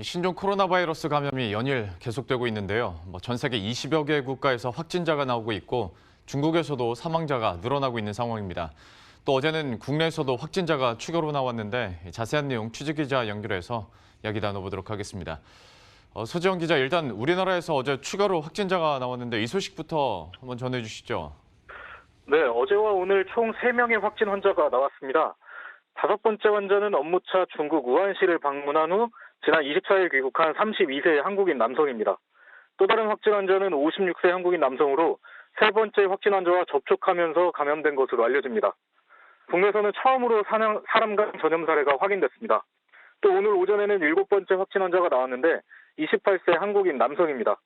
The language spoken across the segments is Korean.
신종 코로나 바이러스 감염이 연일 계속되고 있는데요. 전 세계 20여 개 국가에서 확진자가 나오고 있고 중국에서도 사망자가 늘어나고 있는 상황입니다. 또 어제는 국내에서도 확진자가 추가로 나왔는데 자세한 내용 취재기자 연결해서 이야기 나눠보도록 하겠습니다. 소지영 기자, 일단 우리나라에서 어제 추가로 확진자가 나왔는데 이 소식부터 한번 전해주시죠. 네, 어제와 오늘 총 3명의 확진 환자가 나왔습니다. 5번째 환자는 업무차 중국 우한시를 방문한 후 지난 24일 귀국한 32세 한국인 남성입니다. 또 다른 확진 환자는 56세 한국인 남성으로 3번째 확진 환자와 접촉하면서 감염된 것으로 알려집니다. 국내에서는 처음으로 사람 간 전염 사례가 확인됐습니다. 또 오늘 오전에는 7번째 확진 환자가 나왔는데 28세 한국인 남성입니다.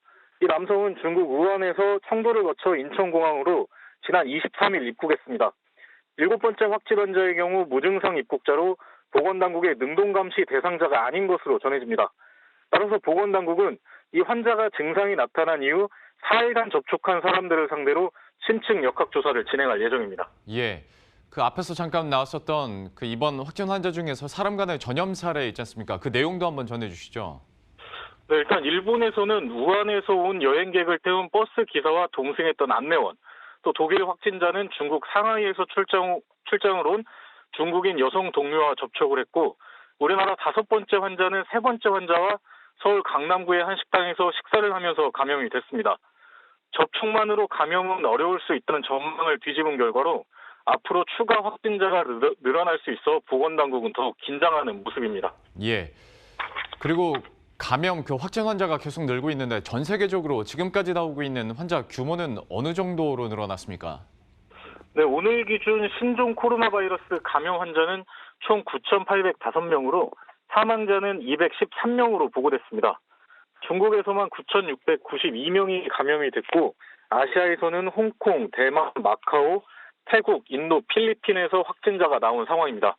이 남성은 중국 우한에서 청도를 거쳐 인천공항으로 지난 23일 입국했습니다. 7번째 확진 환자의 경우 무증상 입국자로 보건당국의 능동감시 대상자가 아닌 것으로 전해집니다. 따라서 보건당국은 이 환자가 증상이 나타난 이후 4일간 접촉한 사람들을 상대로 심층 역학조사를 진행할 예정입니다. 예, 그 앞에서 잠깐 나왔었던 그 이번 확진 환자 중에서 사람 간의 전염 사례 있지 않습니까? 그 내용도 한번 전해주시죠. 네, 일단 일본에서는 우한에서 온 여행객을 태운 버스 기사와 동승했던 안내원, 또 독일 확진자는 중국 상하이에서 출장을 온 중국인 여성 동료와 접촉을 했고, 우리나라 5번째 환자는 3번째 환자와 서울 강남구의 한 식당에서 식사를 하면서 감염이 됐습니다. 접촉만으로 감염은 어려울 수 있다는 전망을 뒤집은 결과로 앞으로 추가 확진자가 늘어날 수 있어 보건당국은 더욱 긴장하는 모습입니다. 예, 그리고 감염 확진 환자가 계속 늘고 있는데 전 세계적으로 지금까지 나오고 있는 환자 규모는 어느 정도로 늘어났습니까? 네, 오늘 기준 신종 코로나 바이러스 감염 환자는 총 9,805명으로 사망자는 213명으로 보고됐습니다. 중국에서만 9,692명이 감염이 됐고, 아시아에서는 홍콩, 대만, 마카오, 태국, 인도, 필리핀에서 확진자가 나온 상황입니다.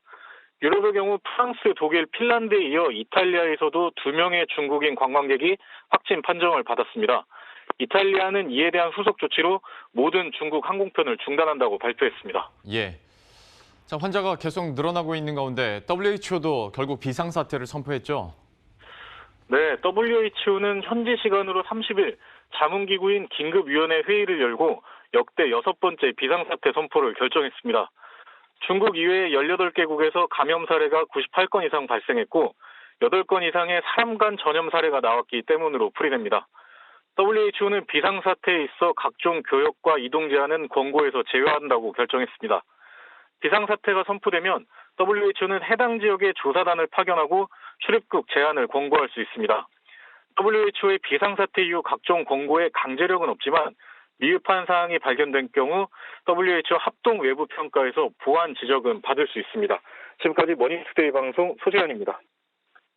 유럽의 경우 프랑스, 독일, 핀란드에 이어 이탈리아에서도 2명의 중국인 관광객이 확진 판정을 받았습니다. 이탈리아는 이에 대한 후속 조치로 모든 중국 항공편을 중단한다고 발표했습니다. 예. 자, 환자가 계속 늘어나고 있는 가운데 WHO도 결국 비상사태를 선포했죠. 네, WHO는 현지 시간으로 30일 자문기구인 긴급위원회 회의를 열고 역대 6번째 비상사태 선포를 결정했습니다. 중국 이외의 18개국에서 감염 사례가 98건 이상 발생했고 8건 이상의 사람 간 전염 사례가 나왔기 때문으로 풀이됩니다. WHO는 비상사태에 있어 각종 교역과 이동 제한은 권고에서 제외한다고 결정했습니다. 비상사태가 선포되면 WHO는 해당 지역에 조사단을 파견하고 출입국 제한을 권고할 수 있습니다. WHO의 비상사태 이후 각종 권고에 강제력은 없지만 미흡한 사항이 발견된 경우 WHO 합동 외부 평가에서 보완 지적은 받을 수 있습니다. 지금까지 머니투데이 방송 소재현입니다.